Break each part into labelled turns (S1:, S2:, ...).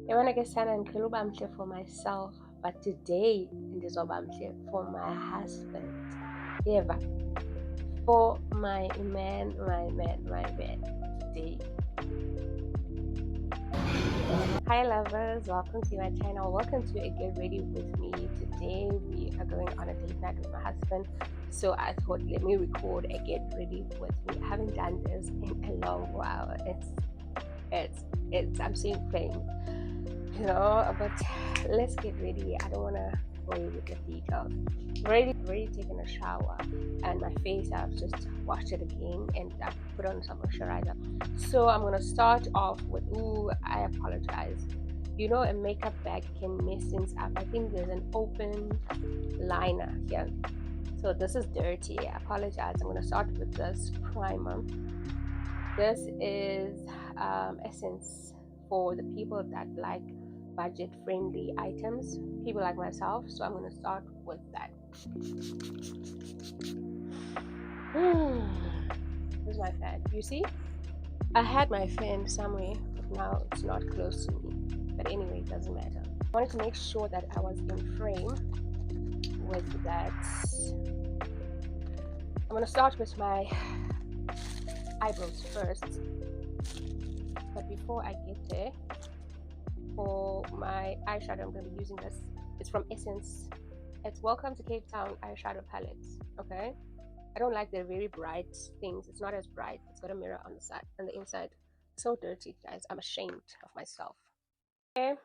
S1: Yabona ke sana ngicela uba mhle for myself, but today ndizoba mhle for my husband. Yeva, for my man today. Hi lovers, welcome to my channel. Welcome to a Get Ready With Me. Today we are going on a date night with my husband. So I thought let me record a Get Ready With Me. I haven't done this in a long while. It's I'm seeing fame, but let's get ready. I don't wanna bore you with the details. Already taken a shower and my face I've just washed it again and I've put on some moisturizer. So I'm gonna start off with I apologize. A makeup bag can mess things up. I think there's an open liner here. So this is dirty. I apologize. I'm gonna start with this primer. This is Essence for the people that like budget friendly items, people like myself. So I'm going to start with that. Here's my fan. You see, I had my fan somewhere, but now it's not close to me. But anyway, it doesn't matter. I wanted to make sure that I was in frame with that. I'm going to start with my eyebrows first. But before I get there, for my eyeshadow, I'm going to be using this. It's from Essence. It's Welcome to Cape Town eyeshadow palettes. Okay, I don't like the very bright things. It's not as bright. It's got a mirror on the side and the inside. So dirty, guys. I'm ashamed of myself. Okay,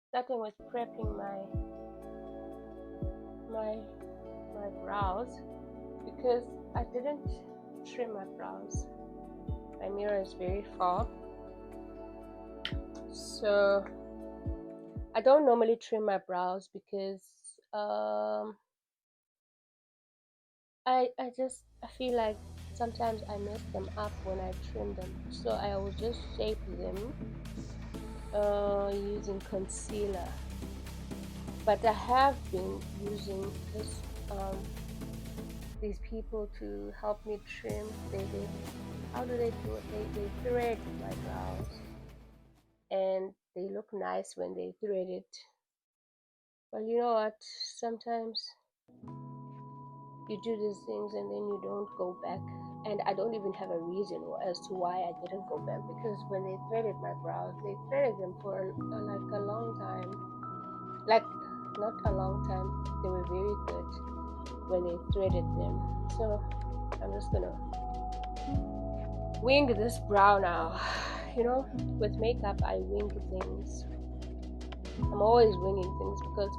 S1: starting with prepping my brows, because I didn't trim my brows. My mirror is very far, so I don't normally trim my brows because I feel like sometimes I mess them up when I trim them, so I will just shape them using concealer. But I have been using these people to help me trim. How do they do it? They thread my brows and they look nice when they thread it. But you know what? Sometimes you do these things and then you don't go back. And I don't even have a reason as to why I didn't go back, because when they threaded my brows, they threaded them for like a long time. Like, not a long time. They were very good when they threaded them. So I'm just gonna wing this brow now. With makeup I wing things. I'm always winging things because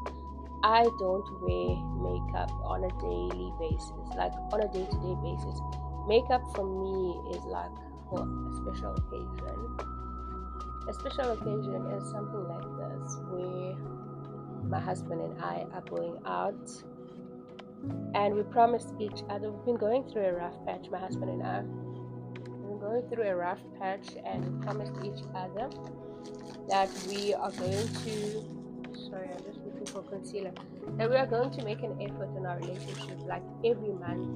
S1: I don't wear makeup on a daily basis, like on a day-to-day basis. Makeup for me is like for a special occasion. A special occasion is something like this, where my husband and I are going out and we promised each other. We've been going through a rough patch, my husband and I. Going through a rough patch, and we promised each other that we are going to I'm just looking for concealer, that we are going to make an effort in our relationship. Like every month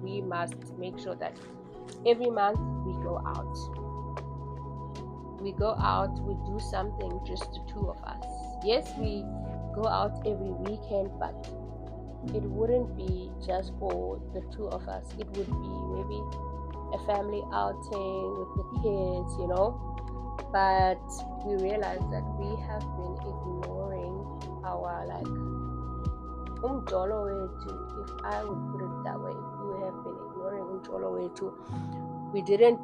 S1: we must make sure that every month we go out, we do something, just the two of us. Yes, we go out every weekend, but it wouldn't be just for the two of us. It would be maybe a family outing with the kids, but we realized that we have been ignoring our umjolo wetu, if I would put it that way. We have been ignoring umjolo wetu. We didn't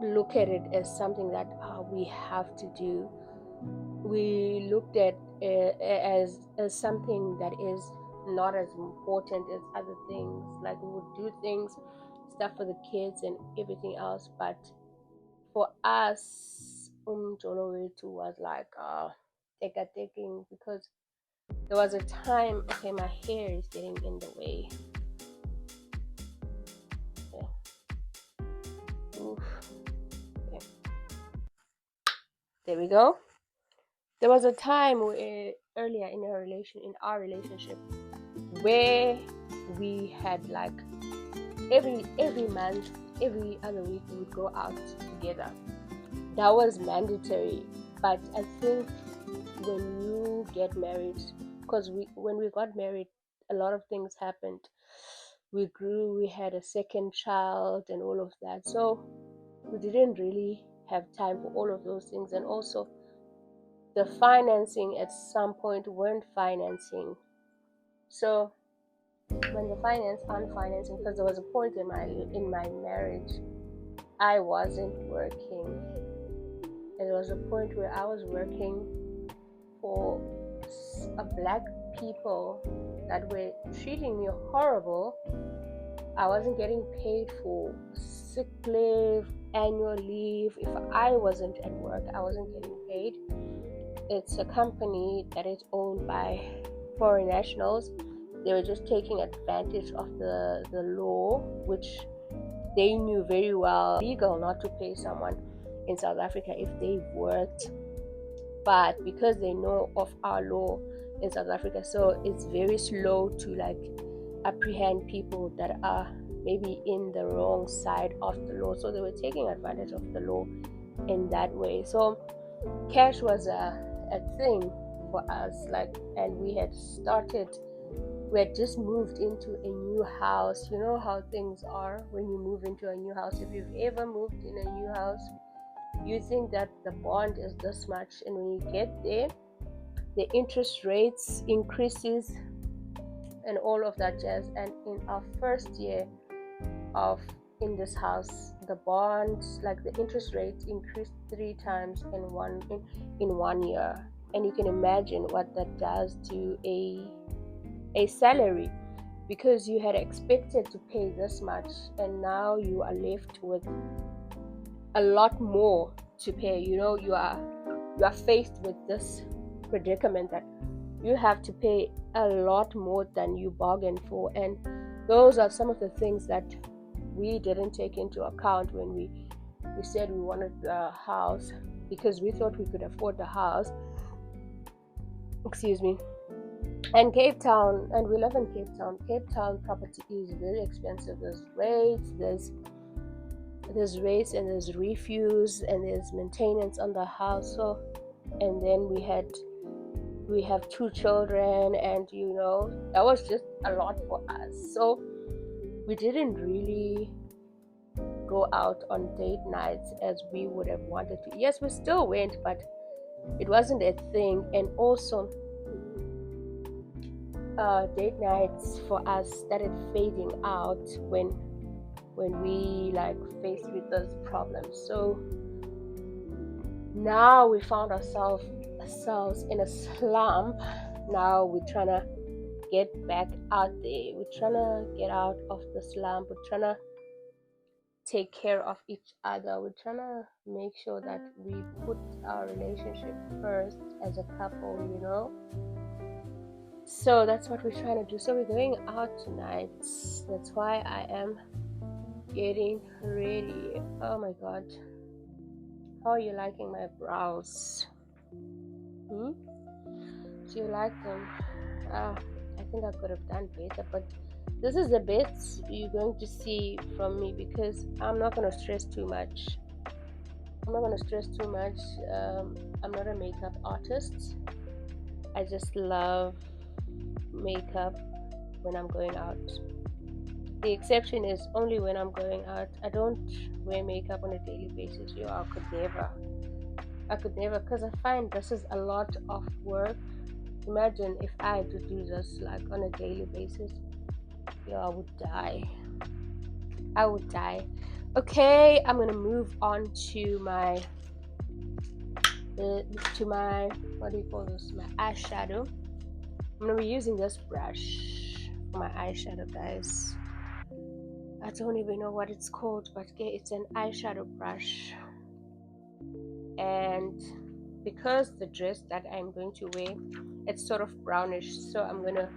S1: look at it as something that we have to do. We looked at it as something that is not as important as other things. Like, we would do stuff for the kids and everything else, but for us, umjolo wetu was like taking, because there was a time, okay, my hair is getting in the way. Okay. Oof. Okay. There we go. There was a time where earlier in our relationship, where we had every month, every other week, we would go out together. that was mandatory. But I think when you get married, because when we got married, a lot of things happened. We grew, we had a second child and all of that, so we didn't really have time for all of those things. And also the financing at some point weren't financing. So when the finance unfinancing, because there was a point in my marriage I wasn't working, and there was a point where I was working for a black people that were treating me horrible. I wasn't getting paid for sick leave, annual leave. If I wasn't at work, I wasn't getting paid. It's a company that is owned by foreign nationals. They were just taking advantage of the law, which they knew very well legal not to pay someone in South Africa if they worked. But because they know of our law in South Africa, so it's very slow to like apprehend people that are maybe in the wrong side of the law. So they were taking advantage of the law in that way. So cash was a thing for us, like, and we had just moved into a new house. You know how things are when you move into a new house. If you've ever moved in a new house, you think that the bond is this much, and when you get there, the interest rates increases and all of that jazz. And in our first year in this house, the bonds, like the interest rate, increased 3 times in one year. And you can imagine what that does to a salary, because you had expected to pay this much and now you are left with a lot more to pay. You know, you are faced with this predicament that you have to pay a lot more than you bargained for. And those are some of the things that we didn't take into account when we said we wanted the house, because we thought we could afford the house. And Cape Town, and we live in Cape Town. Cape Town property is very expensive. There's rates, and there's refuse, and there's maintenance on the house. So, and then we have 2 children, and you know, that was just a lot for us. So we didn't really go out on date nights as we would have wanted to. Yes, we still went, but it wasn't a thing. And also date nights for us started fading out when we like faced with those problems. So now we found ourselves in a slump. Now we're trying to get back out there. We're trying to get out of the slump. We're trying to take care of each other. We're trying to make sure that we put our relationship first as a couple, you know. So that's what we're trying to do. So we're going out tonight. That's why I am getting ready. Oh my god, how are you liking my brows? Do you like them? I think I could have done better, but this is the bits you're going to see from me, because I'm not going to stress too much. I'm not a makeup artist. I just love makeup when I'm going out. The exception is only when I'm going out. I don't wear makeup on a daily basis. I could never, because I find this is a lot of work. Imagine if I had to do this like on a daily basis. I would die. Okay, I'm gonna move on to my what do you call this? My eyeshadow. I'm gonna be using this brush for my eyeshadow, guys. I don't even know what it's called, but it's an eyeshadow brush. And because the dress that I'm going to wear, it's sort of brownish, so I'm gonna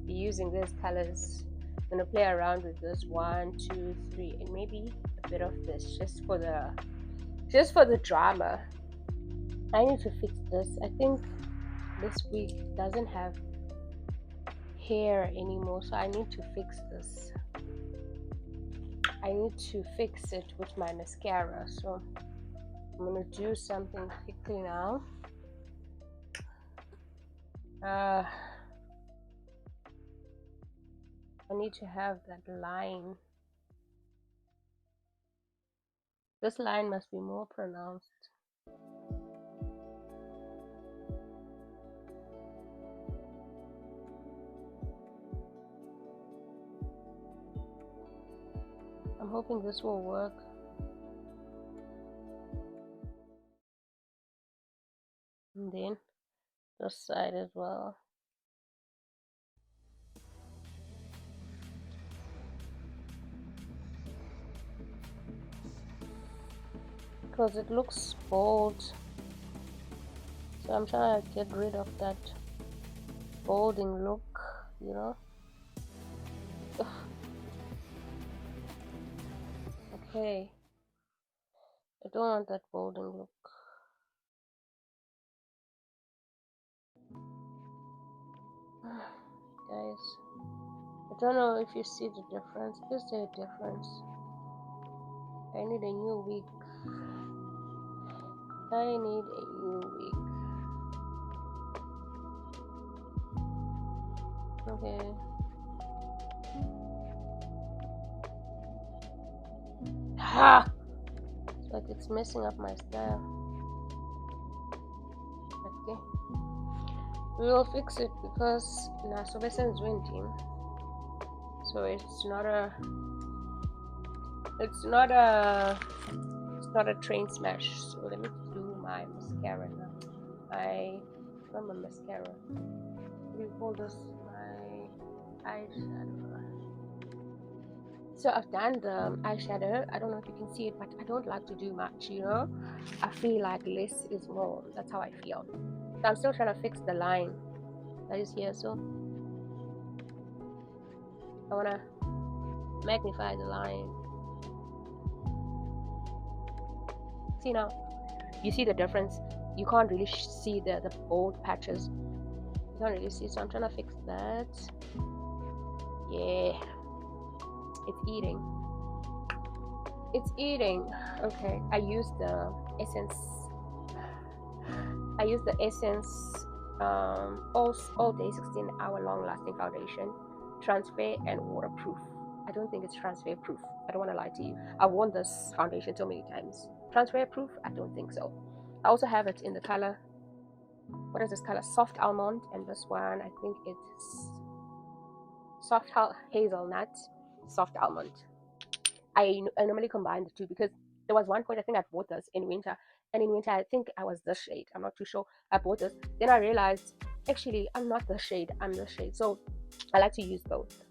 S1: be using these colors. I'm gonna play around with this 1, 2, 3, and maybe a bit of this just for the drama. I need to fix this. I think this wig doesn't have hair anymore, so I need to fix this. I need to fix it with my mascara. So I'm gonna do something quickly now. I need to have that line. This line must be more pronounced. I'm hoping this will work. And then this side as well. Because it looks bold. So I'm trying to get rid of that bolding look, you know. Ugh. Okay. I don't want that bolding look. Guys, I don't know if you see the difference. Is there a difference? I need a new wig. I need a new wig. Okay. Ha! It's like it's messing up my style. Okay. We will fix it because Nasobesa is winning. So it's not a train smash. So let me do my mascara now. Not my mascara. What do you call this? My eyeshadow. So I've done the eyeshadow. I don't know if you can see it, but I don't like to do much, you know. I feel like less is more. That's how I feel. So I'm still trying to fix the line that is here. So I want to magnify the line. See now, you see the difference. You can't really see the bold patches. You can't really see. So I'm trying to fix that. Yeah. It's eating. It's eating. Okay, I use the essence. All day 16-hour long lasting foundation, transfer and waterproof. I don't think it's transfer proof. I don't want to lie to you. I've worn this foundation so many times. Transfer proof? I don't think so. I also have it in the color. What is this color? Soft almond, and this one I think it's soft hazelnut. Soft almond. I normally combine the two because there was one point I think I bought this in winter, and in winter I think I was this shade. I'm not too sure. I bought this, then I realized actually I'm not this shade. I'm this shade. So I like to use both.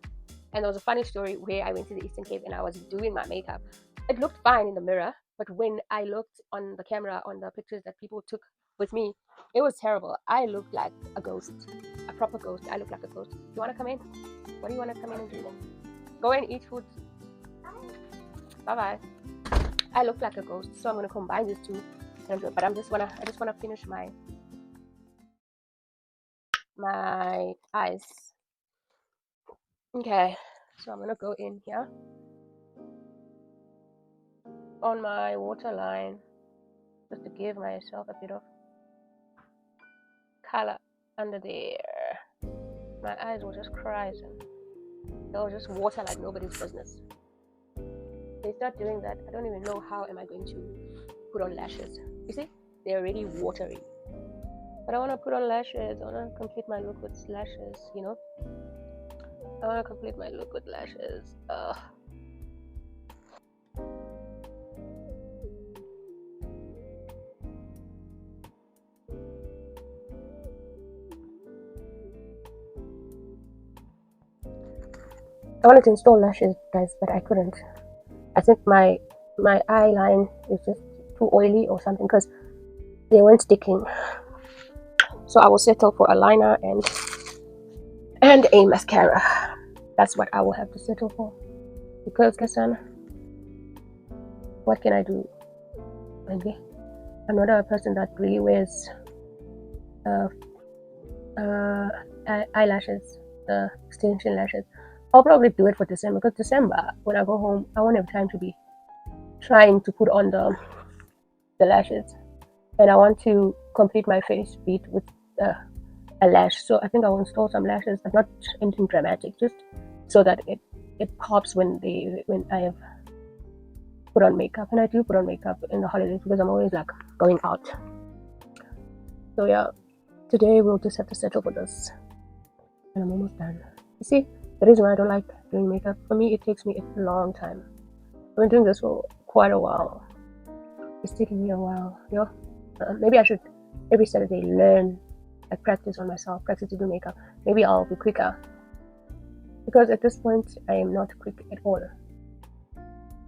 S1: And there was a funny story where I went to the Eastern Cape and I was doing my makeup. It looked fine in the mirror, but when I looked on the camera on the pictures that people took with me, it was terrible. I looked like a ghost, a proper ghost. I look like a ghost. You want to come in? What do you want to come in and do? Go and eat food. Bye-bye. I look like a ghost, so I'm gonna combine these two. But I just wanna finish my eyes. Okay, so I'm gonna go in here on my waterline just to give myself a bit of color under there. My eyes will just cry, and they'll just water like nobody's business. They start doing that, I don't even know how am I going to put on lashes. You see, they're already watery. But I want to put on lashes. I want to complete my look with lashes, you know. I want to complete my look with lashes. I wanted to install lashes, guys, but I couldn't. I think my eye line is just too oily or something because they weren't sticking. So I will settle for a liner and a mascara. That's what I will have to settle for. Because Kasana, what can I do? Okay, I'm not a person that really wears eyelashes, extension lashes. I'll probably do it for December because December, when I go home, I won't have time to be trying to put on the lashes, and I want to complete my face beat with a lash. So I think I will install some lashes, but not anything dramatic, just so that it pops when I have put on makeup. And I do put on makeup in the holidays because I'm always like going out. So yeah, today we'll just have to settle for this, and I'm almost done. You see, the reason why I don't like doing makeup, for me, it takes me a long time. I've been doing this for quite a while. It's taking me a while. Maybe I should every Saturday learn, like practice on myself, practice to do makeup. Maybe I'll be quicker. Because at this point, I am not quick at all.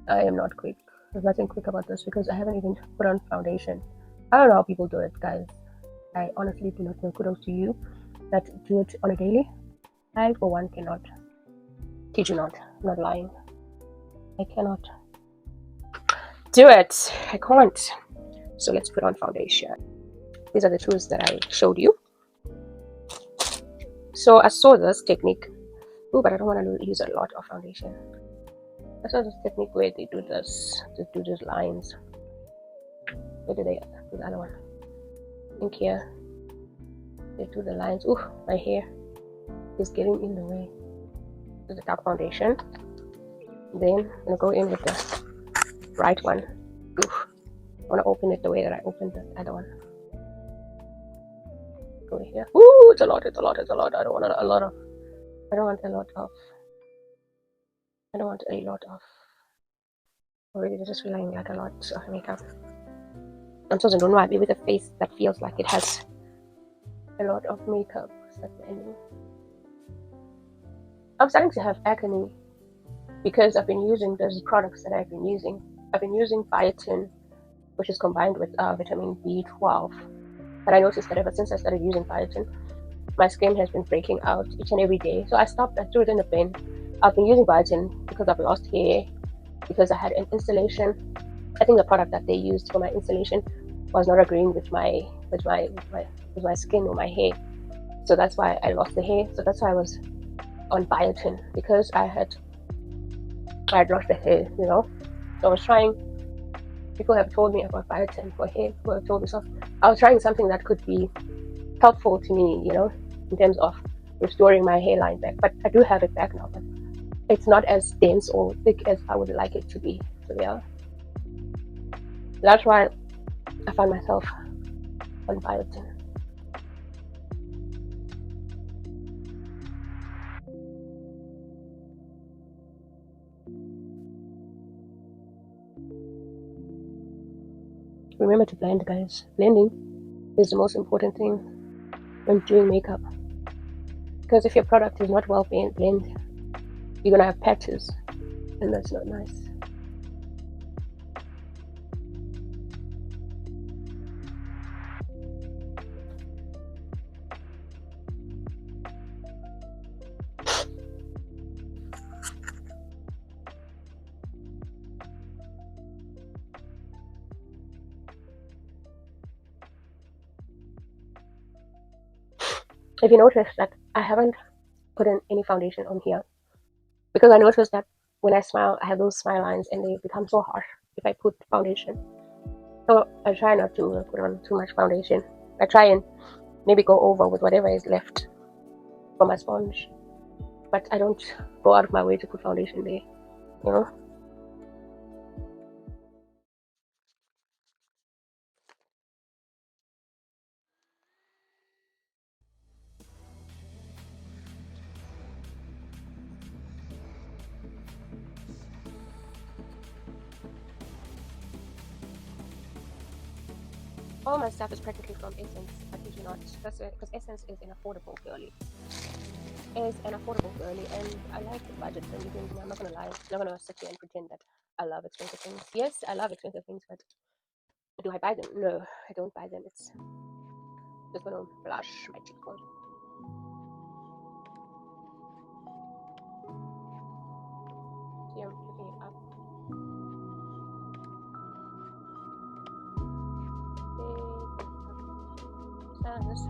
S1: I am not quick. There's nothing quick about this because I haven't even put on foundation. I don't know how people do it, guys. I honestly do not know. Kudos to you that do it on a daily. I, for one, cannot. Kid you not. I'm not lying. I cannot do it. I can't. So let's put on foundation. These are the tools that I showed you. So I saw this technique. Oh, but I don't want to use a lot of foundation. I saw this technique where they do this. They do these lines. Where do they do the other one? I think here. They do the lines. Ooh, my hair is getting in the way. This is the dark foundation. Then I'm gonna go in with the bright one. Ooh, I want to open it the way that I opened the other one. Go here. Ooh, it's a lot. It's a lot. It's a lot. I don't want a lot of. I don't want a lot of. I don't want a lot of. Already, just feeling like a lot of makeup. I'm so don't know why. Maybe with a face that feels like it has a lot of makeup. I'm starting to have acne because I've been using those products that I've been using. I've been using biotin, which is combined with vitamin B12. But I noticed that ever since I started using biotin, my skin has been breaking out each and every day. So I stopped. I threw it in the bin. I've been using biotin because I've lost hair, because I had an installation. I think the product that they used for my installation was not agreeing with my skin or my hair. So that's why I lost the hair. So that's why I was on biotin, because I had lost the hair, So I was trying. People have told me about biotin for hair. People have told me so. I was trying something that could be helpful to me, in terms of restoring my hairline back. But I do have it back now, but it's not as dense or thick as I would like it to be. So yeah, that's why I find myself on biotin. Remember to blend, guys. Blending is the most important thing when doing makeup. Because if your product is not well blended, you're gonna have patches, and that's not nice. If you notice that I haven't put in any foundation on here, because I noticed that when I smile, I have those smile lines and they become so harsh if I put foundation. So I try not to put on too much foundation. I try and maybe go over with whatever is left from my sponge, but I don't go out of my way to put foundation there, All my stuff is practically from Essence. I kid you not. That's it, because Essence is an affordable girly. And I like the budget friendly things. I'm not gonna lie. I'm not gonna sit here and pretend that I love expensive things. Yes, I love expensive things, but do I buy them? No, I don't buy them. It's just gonna blush my cheekbone. See, I'm looking it up. Says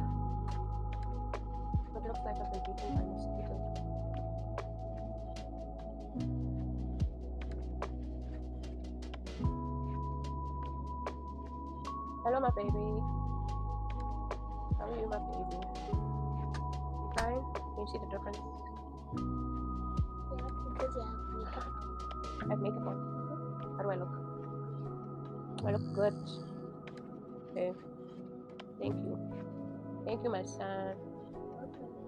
S1: it looks like I've been beaten by mosquitoes. Hello, my baby. How are you, my baby? You fine? Can you see the difference?
S2: Yeah, because you have makeup on.
S1: I have makeup on. How do I look? I look good. Okay. Thank you. Thank you, my son.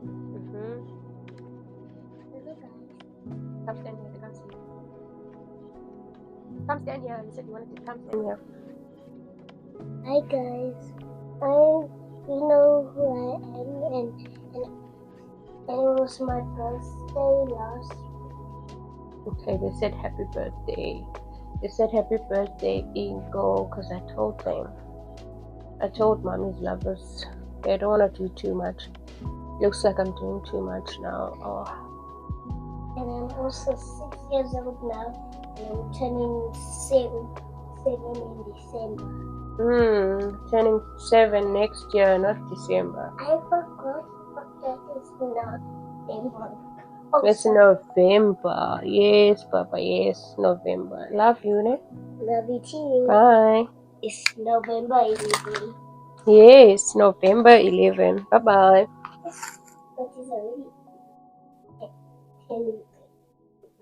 S1: Mm-hmm.
S2: Hello, guys.
S1: Come stand here. They can't see you. Come stand here. You said you wanted to come stand here.
S2: Hi, guys. You know who I am, and it was my birthday last week.
S1: Okay, they said happy birthday. They said happy birthday, Ingo, because I told them. I told mommy's lovers they don't want to do too much. Looks like I'm doing too much now. Oh.
S2: And I'm also 6 years old now, and I'm turning 7 in December.
S1: Turning 7 next year, not December.
S2: I forgot that it's not November. Oh,
S1: It's November. Yes, Papa. Yes, November. Love you, ne?
S2: Love you too.
S1: Bye.
S2: It's November 11.
S1: Yes, November 11. Bye bye.
S2: Yes, but it's already 10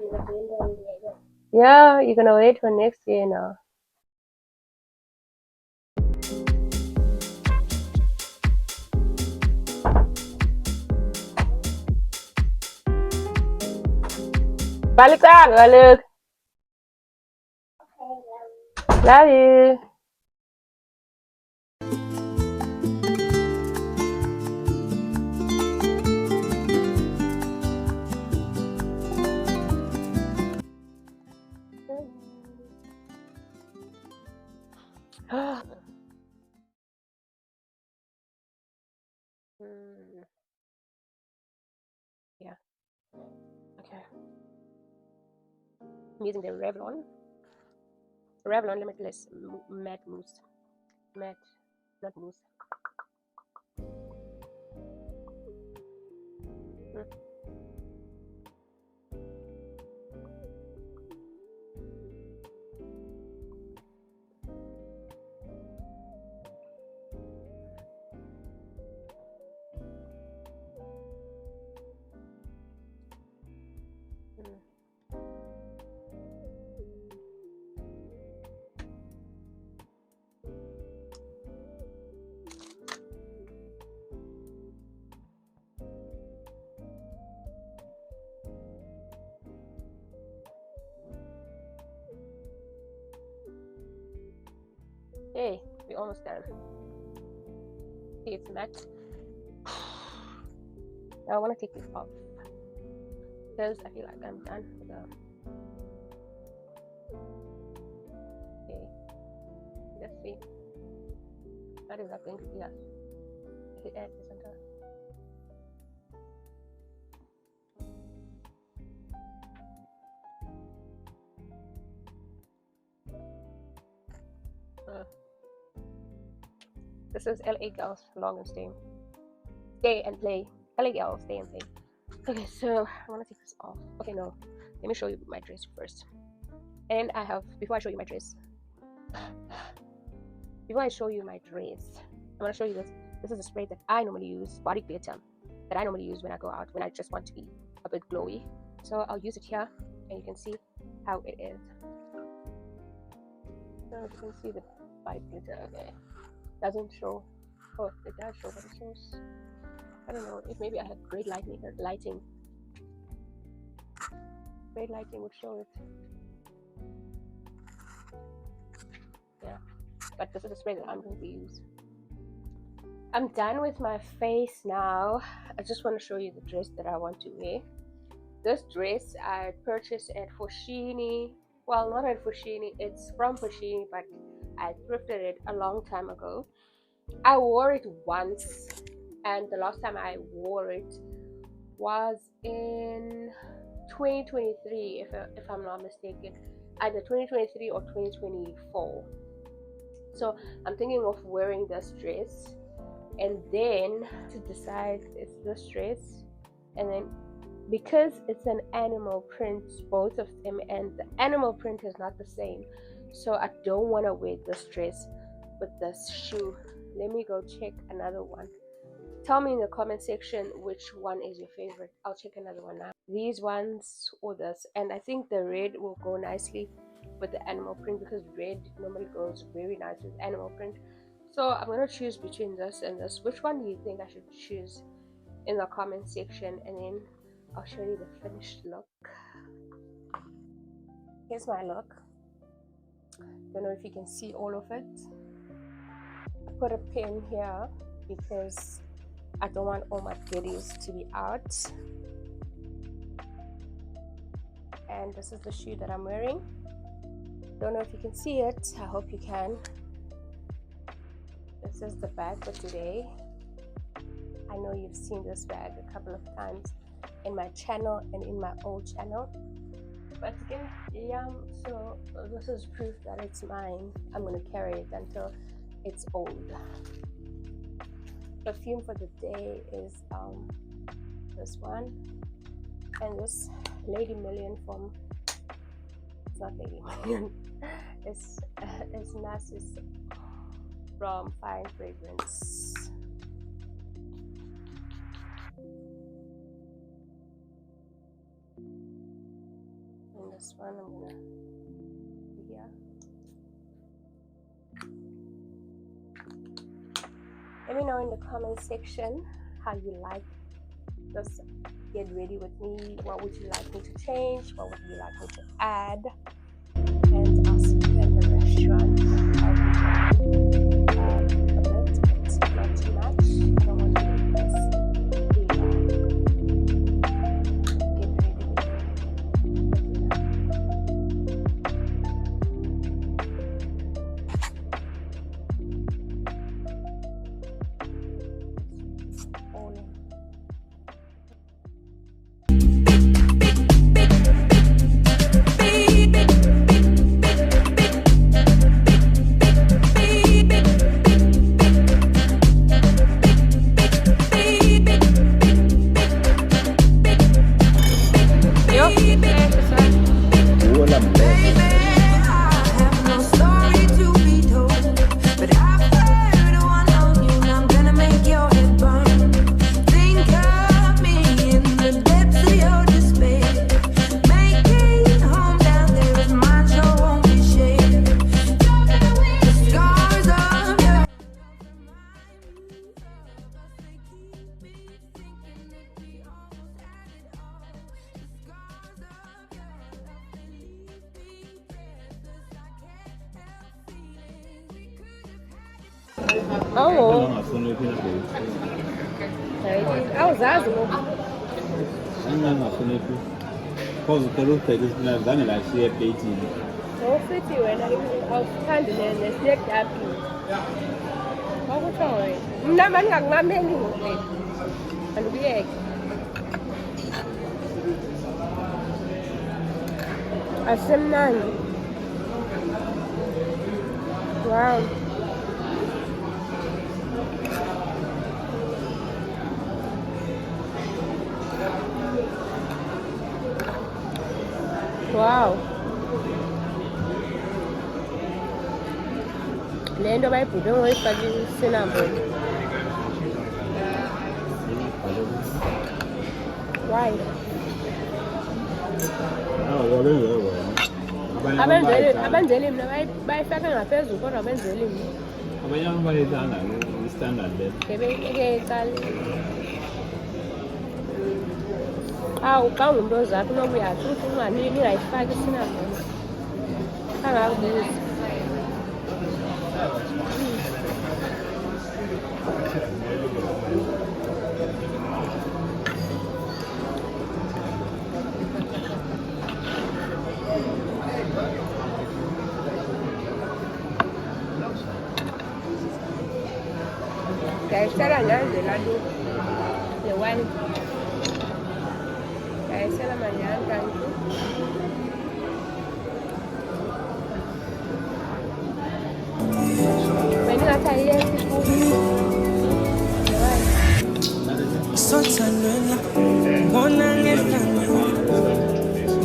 S2: November 11.
S1: Yeah, you're gonna wait for next year now. Balik. Love you. Yeah. Okay. I'm using the Revlon Limitless Matte Mousse. Matte, not mousse. Hey, we're almost done. See, it's matte. Now I want to take this off because I feel like I'm done with the. Okay, let's see. What is that going to be? If it adds this on top. This is LA Girls Long and Stay. Stay and Play. LA Girls Stay and Play. Okay, so I want to take this off. Okay, no. Let me show you my dress first. And I have, before I show you my dress, I'm going to show you this. This is a spray that I normally use, body glitter, that I normally use when I go out, when I just want to be a bit glowy. So I'll use it here, and you can see how it is. So you can see the body glitter. Okay, doesn't show. Oh, it does show, but it shows. I don't know. If maybe I had great lighting. Great lighting would show it. Yeah, but this is a spray that I'm going to use. I'm done with my face now. I just want to show you the dress that I want to wear. This dress I purchased at Foschini. Well, not at Foschini, it's from Foschini, but I thrifted it a long time ago. I wore it once, and the last time I wore it was in 2023, if I'm not mistaken, either 2023 or 2024. So I'm thinking of wearing this dress, and then to decide it's this dress, and then because it's an animal print, both of them, and the animal print is not the same, so I don't want to wear this dress with this shoe. Let me go check another one. Tell me in the comment section which one is your favorite. I'll check another one now. These ones or this, and I think the red will go nicely with the animal print because red normally goes very nice with animal print. So I'm gonna choose between this and this. Which one do you think I should choose in the comment section, and then I'll show you the finished look. Here's my look. Don't know if you can see all of it. I put a pin here because I don't want all my goodies to be out. And this is the shoe that I'm wearing. Don't know if you can see it. I hope you can. This is the bag for today. I know you've seen this bag a couple of times in my channel and in my old channel. But again, yeah, so this is proof that it's mine. I'm gonna carry it until it's old. Perfume for the day is this one, and this Lady Million from, it's not Lady Million, it's Narcissus from Fine Fragrance. And this one I'm gonna do here. Let me know in the comment section how you like this get ready with me. What would you like me to change? What would you like me to add? And I'll see you in the restaurant. I'll be a bit, but not too much. I don't want to make this too long. Get ready with me for dinner. All in. Oh, I was asking. So pretty when I was standing there and they said that. How was it? Never got my menu. And we egg. A cinnamon. Wow. Wow. Lendo by put on with cinnamon. Why? I've been him by fucking affairs with what I've been telling him. How come those that know we are two to one, really like 5 cinnamon? How about this? Guys, tell her now the ladu, the one. Guys, tell her man, thank you. When you are tired, so Tandwela, Bona Nefana,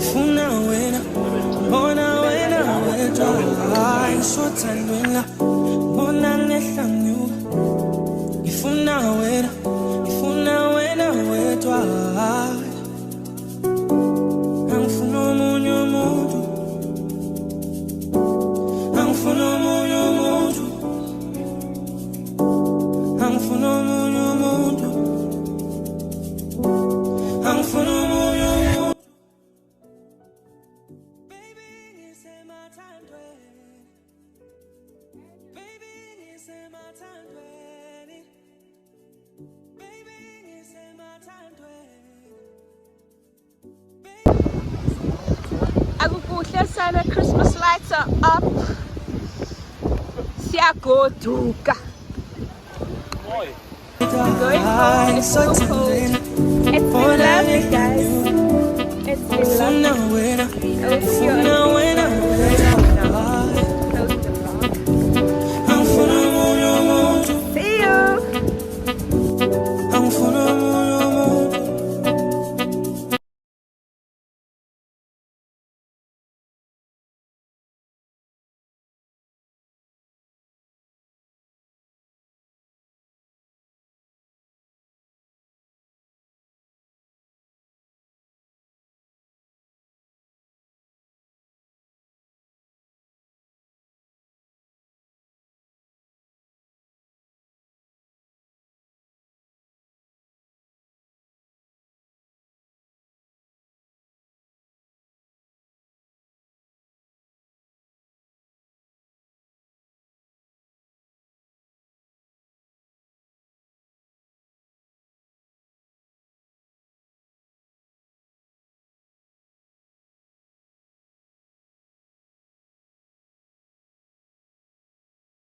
S1: Funa Wena, Bona Wena, so Tandwela, Bona Akukuhle sana, Christmas lights are up. Siyagoduka. Going home, it's so cold. It's been lovely, guys. It's been lovely. I hope you're